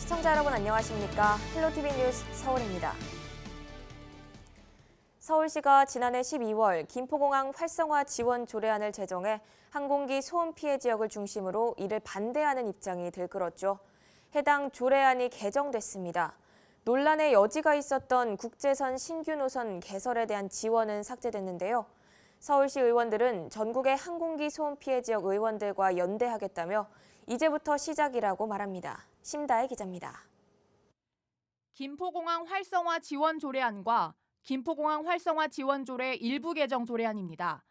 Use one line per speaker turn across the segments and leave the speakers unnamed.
시청자 여러분 안녕하십니까? 헬로티비 뉴스 서울입니다. 서울시가 지난해 12월 김포공항 활성화 지원 조례안을 제정해 항공기 소음 피해 지역을 중심으로 이를 반대하는 입장이 들끓었죠. 해당 조례안이 개정됐습니다. 논란의 여지가 있었던 국제선 신규 노선 개설에 대한 지원은 삭제됐는데요. 서울시 의원들은 전국의 항공기 소음 피해 지역 의원들과 연대하겠다며 이제부터 시작이라고 말합니다. 심다혜 기자입니다.
김포공항 활성화 지원 조례안과 김포공항 활성화 지원 조례 일부 개정 조례안입니다.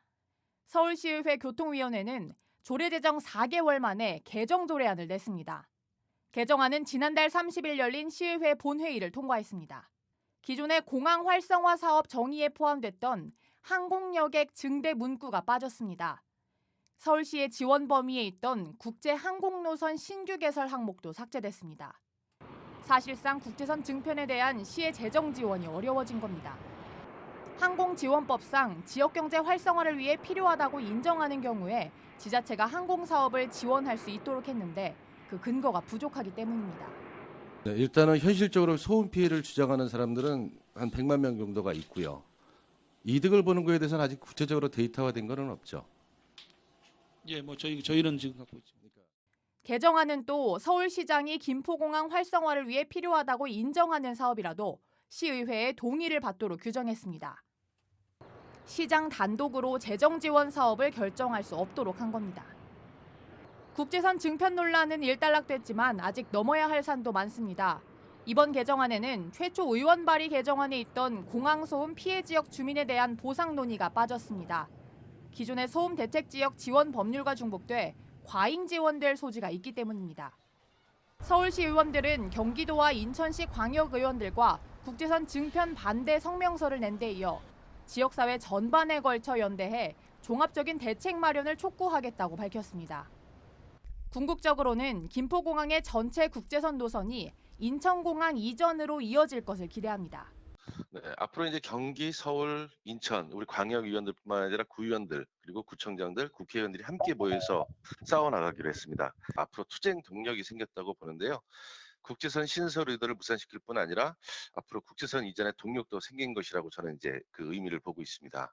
서울시의회 교통위원회는 조례 제정 4개월 만에 개정 조례안을 냈습니다. 개정안은 지난달 30일 열린 시의회 본회의를 통과했습니다. 기존의 공항 활성화 사업 정의에 포함됐던 항공여객 증대 문구가 빠졌습니다. 서울시의 지원 범위에 있던 국제 항공노선 신규 개설 항목도 삭제됐습니다. 사실상 국제선 증편에 대한 시의 재정 지원이 어려워진 겁니다. 항공지원법상 지역경제 활성화를 위해 필요하다고 인정하는 경우에 지자체가 항공사업을 지원할 수 있도록 했는데 그 근거가 부족하기 때문입니다.
네, 일단은 현실적으로 소음 피해를 주장하는 사람들은 한 100만 명 정도가 있고요. 이득을 보는 거에 대해서는 아직 구체적으로 데이터화된 거는 없죠.
예, 저희는 지금 갖고 있습니다.
개정안은 또 서울시장이 김포공항 활성화를 위해 필요하다고 인정하는 사업이라도 시의회의 동의를 받도록 규정했습니다. 시장 단독으로 재정 지원 사업을 결정할 수 없도록 한 겁니다. 국제선 증편 논란은 일단락됐지만 아직 넘어야 할 산도 많습니다. 이번 개정안에는 최초 의원 발의 개정안에 있던 공항 소음 피해 지역 주민에 대한 보상 논의가 빠졌습니다. 기존의 소음 대책 지역 지원 법률과 중복돼 과잉 지원될 소지가 있기 때문입니다. 서울시 의원들은 경기도와 인천시 광역의원들과 국제선 증편 반대 성명서를 낸 데 이어 지역사회 전반에 걸쳐 연대해 종합적인 대책 마련을 촉구하겠다고 밝혔습니다. 궁극적으로는 김포공항의 전체 국제선 노선이 인천공항 이전으로 이어질 것을 기대합니다.
네, 앞으로 이제 경기, 서울, 인천, 우리 광역위원들뿐만 아니라 구의원들 그리고 구청장들, 국회의원들이 함께 모여서 싸워 나가기로 했습니다. 앞으로 투쟁 동력이 생겼다고 보는데요. 국제선 신설 의도를 무산시킬 뿐 아니라 앞으로 국제선 이전의 동력도 생긴 것이라고 저는 이제 그 의미를 보고 있습니다.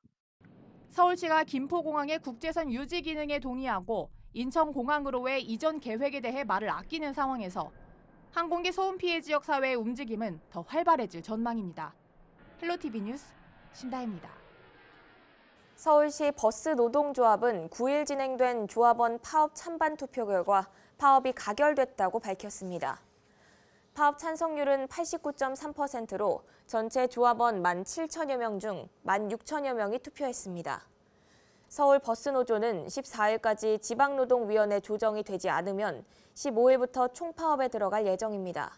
서울시가 김포공항의 국제선 유지 기능에 동의하고 인천공항으로의 이전 계획에 대해 말을 아끼는 상황에서 항공기 소음 피해 지역 사회의 움직임은 더 활발해질 전망입니다. 헬로티비 뉴스 심다혜입니다.
서울시 버스 노동조합은 9일 진행된 조합원 파업 찬반 투표 결과 파업이 가결됐다고 밝혔습니다. 파업 찬성률은 89.3%로 전체 조합원 17,000여 명 중 16,000여 명이 투표했습니다. 서울버스노조는 14일까지 지방노동위원회 조정이 되지 않으면 15일부터 총파업에 들어갈 예정입니다.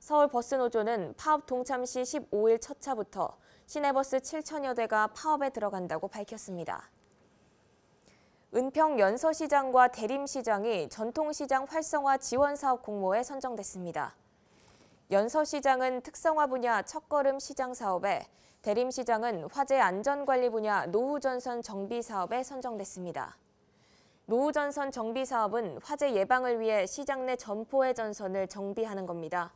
서울버스노조는 파업 동참 시 15일 첫 차부터 시내버스 7,000여 대가 파업에 들어간다고 밝혔습니다. 은평 연서시장과 대림시장이 전통시장 활성화 지원사업 공모에 선정됐습니다. 연서시장은 특성화 분야 첫걸음 시장 사업에 대림시장은 화재 안전관리 분야 노후전선 정비 사업에 선정됐습니다. 노후전선 정비 사업은 화재 예방을 위해 시장 내 점포의 전선을 정비하는 겁니다.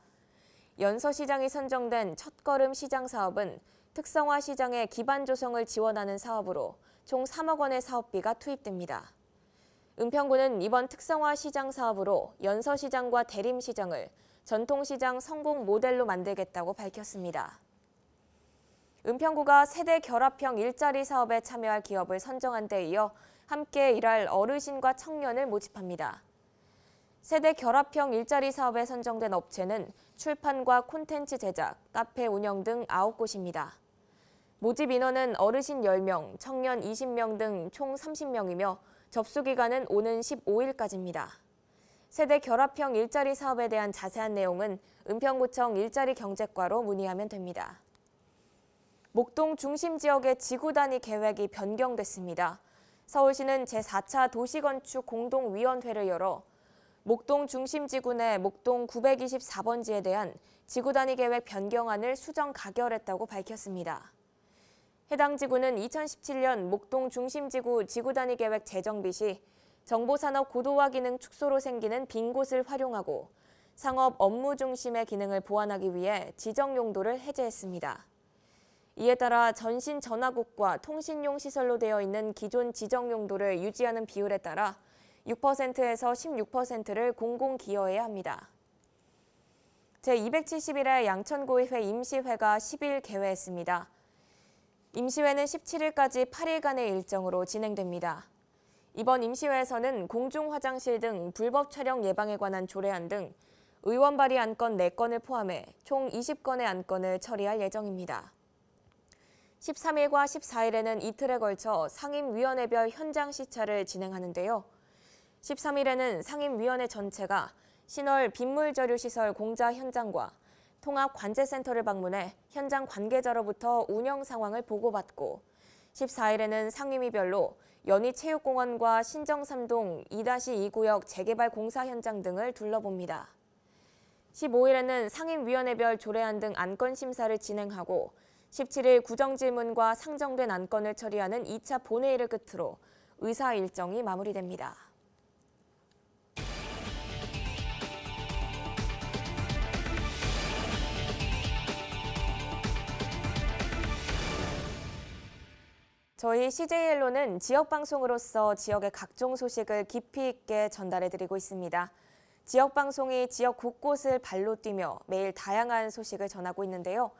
연서시장이 선정된 첫걸음 시장 사업은 특성화 시장의 기반 조성을 지원하는 사업으로 총 3억 원의 사업비가 투입됩니다. 은평구는 이번 특성화 시장 사업으로 연서시장과 대림시장을 전통시장 성공 모델로 만들겠다고 밝혔습니다. 은평구가 세대 결합형 일자리 사업에 참여할 기업을 선정한 데 이어 함께 일할 어르신과 청년을 모집합니다. 세대 결합형 일자리 사업에 선정된 업체는 출판과 콘텐츠 제작, 카페 운영 등 9곳입니다. 모집 인원은 어르신 10명, 청년 20명 등 총 30명이며 접수 기간은 오는 15일까지입니다. 세대 결합형 일자리 사업에 대한 자세한 내용은 은평구청 일자리 경제과로 문의하면 됩니다. 목동 중심 지역의 지구 단위 계획이 변경됐습니다. 서울시는 제4차 도시건축 공동위원회를 열어 목동 중심지구 내 목동 924번지에 대한 지구 단위 계획 변경안을 수정 가결했다고 밝혔습니다. 해당 지구는 2017년 목동 중심지구 지구 단위 계획 재정비 시 정보산업 고도화 기능 축소로 생기는 빈 곳을 활용하고 상업 업무 중심의 기능을 보완하기 위해 지정 용도를 해제했습니다. 이에 따라 전신 전화국과 통신용 시설로 되어 있는 기존 지정 용도를 유지하는 비율에 따라 6%에서 16%를 공공기여해야 합니다. 제271회 양천구의회 임시회가 10일 개회했습니다. 임시회는 17일까지 8일간의 일정으로 진행됩니다. 이번 임시회에서는 공중화장실 등 불법 촬영 예방에 관한 조례안 등 의원 발의 안건 4건을 포함해 총 20건의 안건을 처리할 예정입니다. 13일과 14일에는 이틀에 걸쳐 상임위원회별 현장 시찰을 진행하는데요. 13일에는 상임위원회 전체가 신월 빗물저류시설 공사 현장과 통합관제센터를 방문해 현장 관계자로부터 운영 상황을 보고받고 14일에는 상임위별로 연희체육공원과 신정삼동 2-2구역 재개발 공사 현장 등을 둘러봅니다. 15일에는 상임위원회별 조례안 등 안건 심사를 진행하고 17일 구정질문과 상정된 안건을 처리하는 2차 본회의를 끝으로 의사 일정이 마무리됩니다. 저희 CJ엘로는 지역방송으로서 지역의 각종 소식을 깊이 있게 전달해드리고 있습니다. 지역방송이 지역 곳곳을 발로 뛰며 매일 다양한 소식을 전하고 있는데요.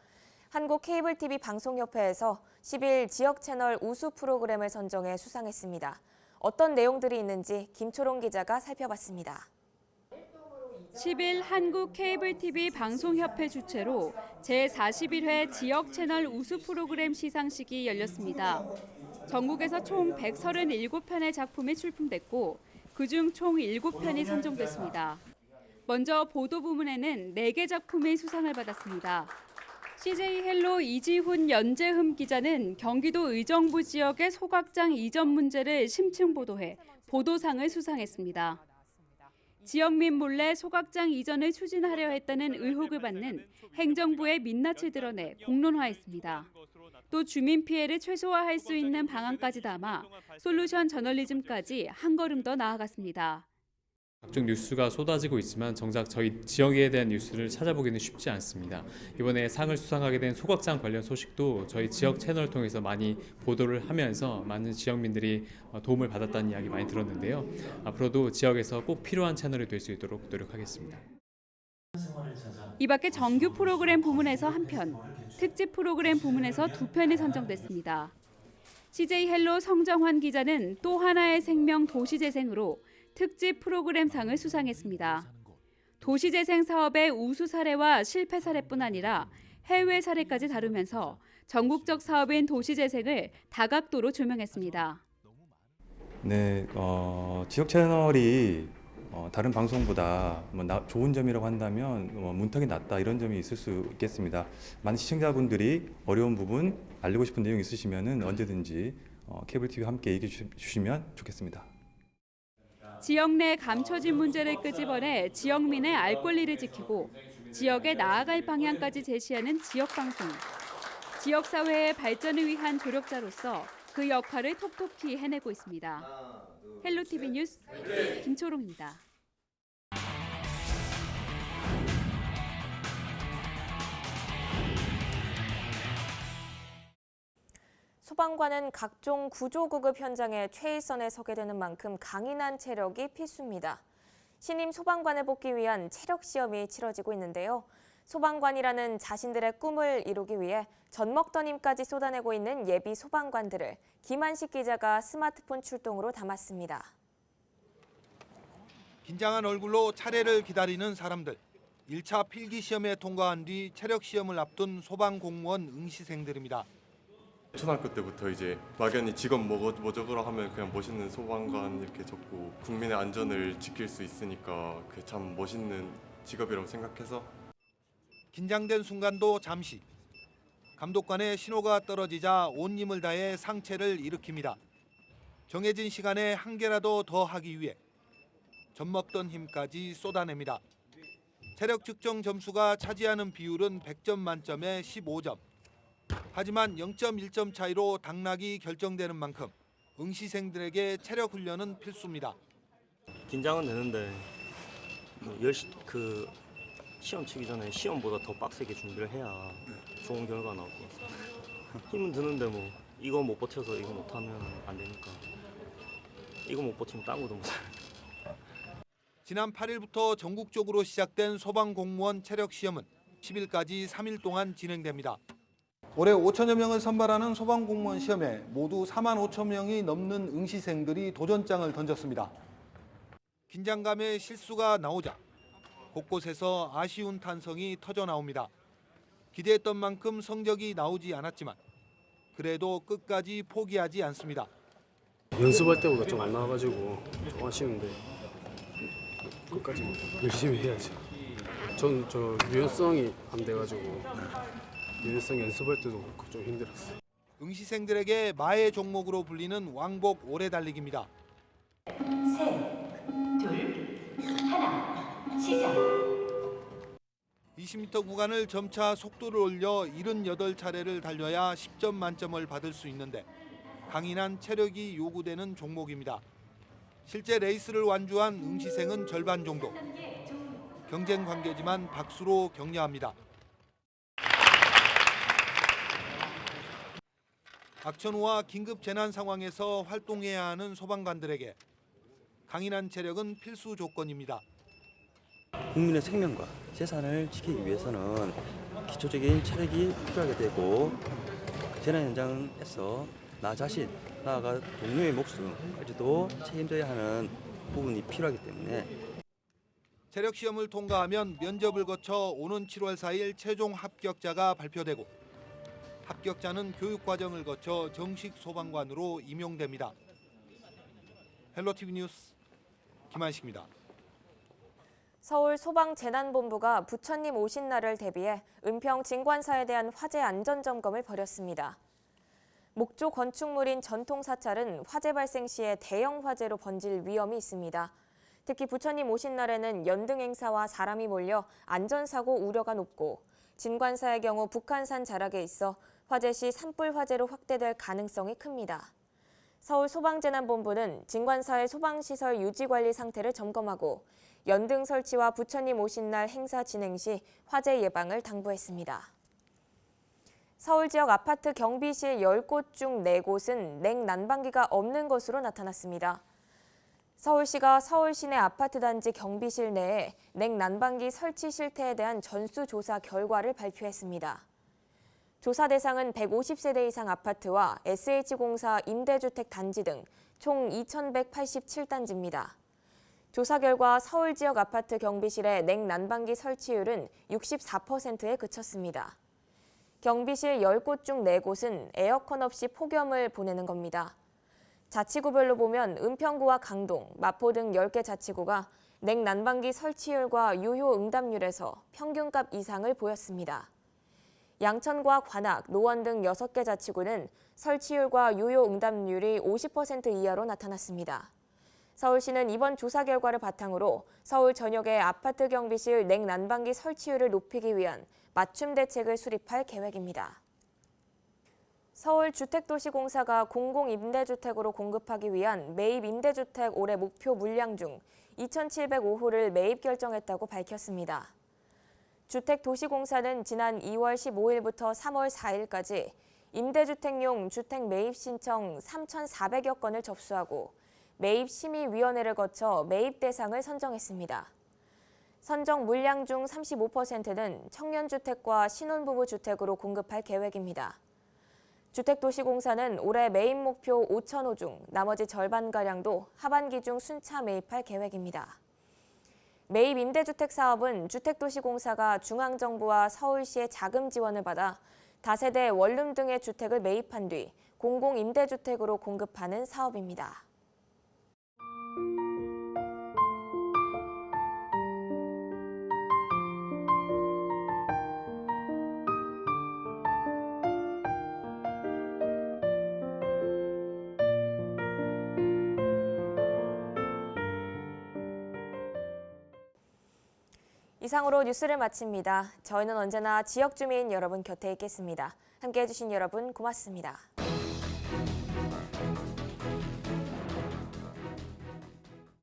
한국 케이블 TV 방송협회에서 10일 지역 채널 우수 프로그램을 선정해 수상했습니다. 어떤 내용들이 있는지 김초롱 기자가 살펴봤습니다.
10일 한국 케이블 TV 방송협회 주최로 제41회 지역 채널 우수 프로그램 시상식이 열렸습니다. 전국에서 총 137편의 작품이 출품됐고 그중 총 7편이 선정됐습니다. 먼저 보도 부문에는 4개 작품이 수상을 받았습니다. CJ 헬로 이지훈 연재흠 기자는 경기도 의정부 지역의 소각장 이전 문제를 심층 보도해 보도상을 수상했습니다. 지역민 몰래 소각장 이전을 추진하려 했다는 의혹을 받는 행정부의 민낯을 드러내 공론화했습니다. 또 주민 피해를 최소화할 수 있는 방안까지 담아 솔루션 저널리즘까지 한 걸음 더 나아갔습니다.
각종 뉴스가 쏟아지고 있지만 정작 저희 지역에 대한 뉴스를 찾아보기는 쉽지 않습니다. 이번에 상을 수상하게 된 소각장 관련 소식도 저희 지역 채널을 통해서 많이 보도를 하면서 많은 지역민들이 도움을 받았다는 이야기 많이 들었는데요. 앞으로도 지역에서 꼭 필요한 채널이 될 수 있도록 노력하겠습니다.
이 밖에 정규 프로그램 부문에서 1편, 특집 프로그램 부문에서 2편이 선정됐습니다. CJ 헬로 성정환 기자는 또 하나의 생명 도시재생으로 특집 프로그램상을 수상했습니다. 도시재생 사업의 우수 사례와 실패 사례뿐 아니라 해외 사례까지 다루면서 전국적 사업인 도시재생을 다각도로 조명했습니다.
네, 지역 채널이 다른 방송보다 좋은 점이라고 한다면 문턱이 낮다 이런 점이 있을 수 있겠습니다. 많은 시청자분들이 어려운 부분, 알리고 싶은 내용 있으시면 언제든지 케이블 TV 함께 얘기해 주시면 좋겠습니다.
지역 내 감춰진 문제를 끄집어내 지역민의 알 권리를 지키고 지역에 나아갈 방향까지 제시하는 지역방송. 지역사회의 발전을 위한 조력자로서 그 역할을 톡톡히 해내고 있습니다. 헬로TV 뉴스 김초롱입니다.
소방관은 각종 구조구급 현장에 최일선에 서게 되는 만큼 강인한 체력이 필수입니다. 신임 소방관을 뽑기 위한 체력 시험이 치러지고 있는데요. 소방관이라는 자신들의 꿈을 이루기 위해 젖먹던 힘까지 쏟아내고 있는 예비 소방관들을 김한식 기자가 스마트폰 출동으로 담았습니다.
긴장한 얼굴로 차례를 기다리는 사람들. 1차 필기 시험에 통과한 뒤 체력 시험을 앞둔 소방 공무원 응시생들입니다.
초등학교 때부터 이제 막연히 직업 뭐저거라 하면 그냥 멋있는 소방관 이렇게 적고 국민의 안전을 지킬 수 있으니까 그게 참 멋있는 직업이라고 생각해서.
긴장된 순간도 잠시. 감독관의 신호가 떨어지자 온 힘을 다해 상체를 일으킵니다. 정해진 시간에 한 개라도 더 하기 위해 젖먹던 힘까지 쏟아냅니다. 체력 측정 점수가 차지하는 비율은 100점 만점에 15점. 하지만 0.1점 차이로 당락이 결정되는 만큼 응시생들에게 체력 훈련은 필수입니다.
긴장은 되는데 시험 치기 전에 시험보다 더 빡세게 준비를 해야 좋은 결과 나올 것 같습니다. 힘은 드는데 뭐 이거 못 버텨서 이거 못하면 안 되니까 이거 못 버티면 딴 것도 못해요.
지난 8일부터 전국적으로 시작된 소방공무원 체력 시험은 10일까지 3일 동안 진행됩니다. 올해 5천여 명을 선발하는 소방공무원 시험에 모두 4만 5천 명이 넘는 응시생들이 도전장을 던졌습니다. 긴장감에 실수가 나오자 곳곳에서 아쉬운 탄성이 터져 나옵니다. 기대했던 만큼 성적이 나오지 않았지만 그래도 끝까지 포기하지 않습니다.
연습할 때보다 좀 안 나와가지고 좀 아쉬운데 끝까지 열심히 해야지. 전 저 유연성이 안 돼가지고 유연성 연습할 때도 그렇고 좀 힘들었어요.
응시생들에게 마의 종목으로 불리는 왕복 오래 달리기입니다.
3, 2, 1, 시작.
20m 구간을 점차 속도를 올려 78차례를 달려야 10점 만점을 받을 수 있는데 강인한 체력이 요구되는 종목입니다. 실제 레이스를 완주한 응시생은 절반 정도. 경쟁 관계지만 박수로 격려합니다. 악천후와 긴급 재난 상황에서 활동해야 하는 소방관들에게 강인한 체력은 필수 조건입니다.
국민의 생명과 재산을 지키기 위해서는 기초적인 체력이 필요하게 되고 재난 현장에서 나 자신, 나아가 동료의 목숨까지도 책임져야 하는 부분이 필요하기 때문에
체력 시험을 통과하면 면접을 거쳐 오는 7월 4일 최종 합격자가 발표되고 합격자는 교육 과정을 거쳐 정식 소방관으로 임용됩니다. 헬로티비 뉴스 김한식입니다.
서울 소방재난본부가 부처님 오신 날을 대비해 은평 진관사에 대한 화재 안전점검을 벌였습니다. 목조 건축물인 전통사찰은 화재 발생 시에 대형 화재로 번질 위험이 있습니다. 특히 부처님 오신 날에는 연등 행사와 사람이 몰려 안전사고 우려가 높고 진관사의 경우 북한산 자락에 있어 화재 시 산불 화재로 확대될 가능성이 큽니다. 서울소방재난본부는 진관사의 소방시설 유지관리 상태를 점검하고 연등 설치와 부처님 오신 날 행사 진행 시 화재 예방을 당부했습니다. 서울 지역 아파트 경비실 10곳 중 4곳은 냉난방기가 없는 것으로 나타났습니다. 서울시가 서울 시내 아파트 단지 경비실 내에 냉난방기 설치 실태에 대한 전수조사 결과를 발표했습니다. 조사 대상은 150세대 이상 아파트와 SH공사 임대주택 단지 등 총 2,187단지입니다. 조사 결과 서울 지역 아파트 경비실의 냉난방기 설치율은 64%에 그쳤습니다. 경비실 10곳 중 4곳은 에어컨 없이 폭염을 보내는 겁니다. 자치구별로 보면 은평구와 강동, 마포 등 10개 자치구가 냉난방기 설치율과 유효 응답률에서 평균값 이상을 보였습니다. 양천과 관악, 노원 등 6개 자치구는 설치율과 유효 응답률이 50% 이하로 나타났습니다. 서울시는 이번 조사 결과를 바탕으로 서울 전역의 아파트 경비실 냉난방기 설치율을 높이기 위한 맞춤 대책을 수립할 계획입니다. 서울주택도시공사가 공공임대주택으로 공급하기 위한 매입 임대주택 올해 목표 물량 중 2,705호를 매입 결정했다고 밝혔습니다. 주택도시공사는 지난 2월 15일부터 3월 4일까지 임대주택용 주택 매입 신청 3,400여 건을 접수하고 매입심의위원회를 거쳐 매입 대상을 선정했습니다. 선정 물량 중 35%는 청년주택과 신혼부부 주택으로 공급할 계획입니다. 주택도시공사는 올해 매입 목표 5,000호 중 나머지 절반가량도 하반기 중 순차 매입할 계획입니다. 매입 임대주택 사업은 주택도시공사가 중앙정부와 서울시의 자금 지원을 받아 다세대 원룸 등의 주택을 매입한 뒤 공공임대주택으로 공급하는 사업입니다. 이상으로 뉴스를 마칩니다. 저희는 언제나 지역 주민 여러분 곁에 있겠습니다. 함께해 주신 여러분 고맙습니다.